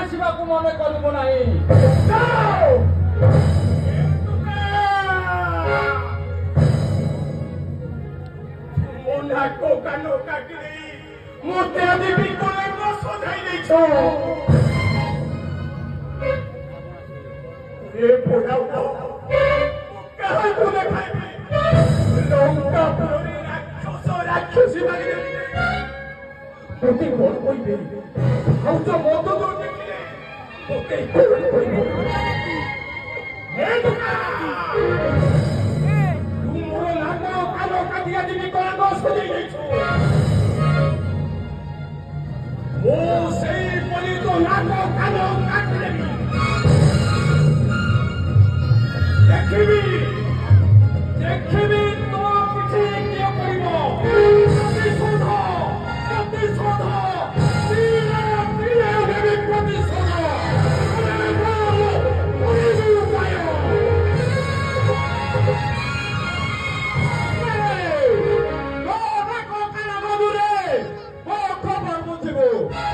ଆସିବାକୁ ମନେ କରିବୁ ନାହିଁ। ମୋ ନାକ କାନ କାଟି ଦେଇ ମୋତେ ଆଜି ବିକଳାଙ୍ଗ ସଜାଇ ଦେଇଛ। ଏ ପୋଡ଼ାଉଟ କାହାକୁ ଦେଖାଇବି? ଲଙ୍କା ପରି ରାକ୍ଷସୀ ମାରିଦେବି। ମୋତେ କଣ କହିବେ? ଆଉ ତ ମଦ ଯୋଉ ଦେଖିଲେ ମୋତେ କଣ କହିବ? ତୁ ମୋର ନାକ କାନ କାଟି ଆଜି ବିକଳାଙ୍ଗ ସଜାଇ ଦେଇଛୁ।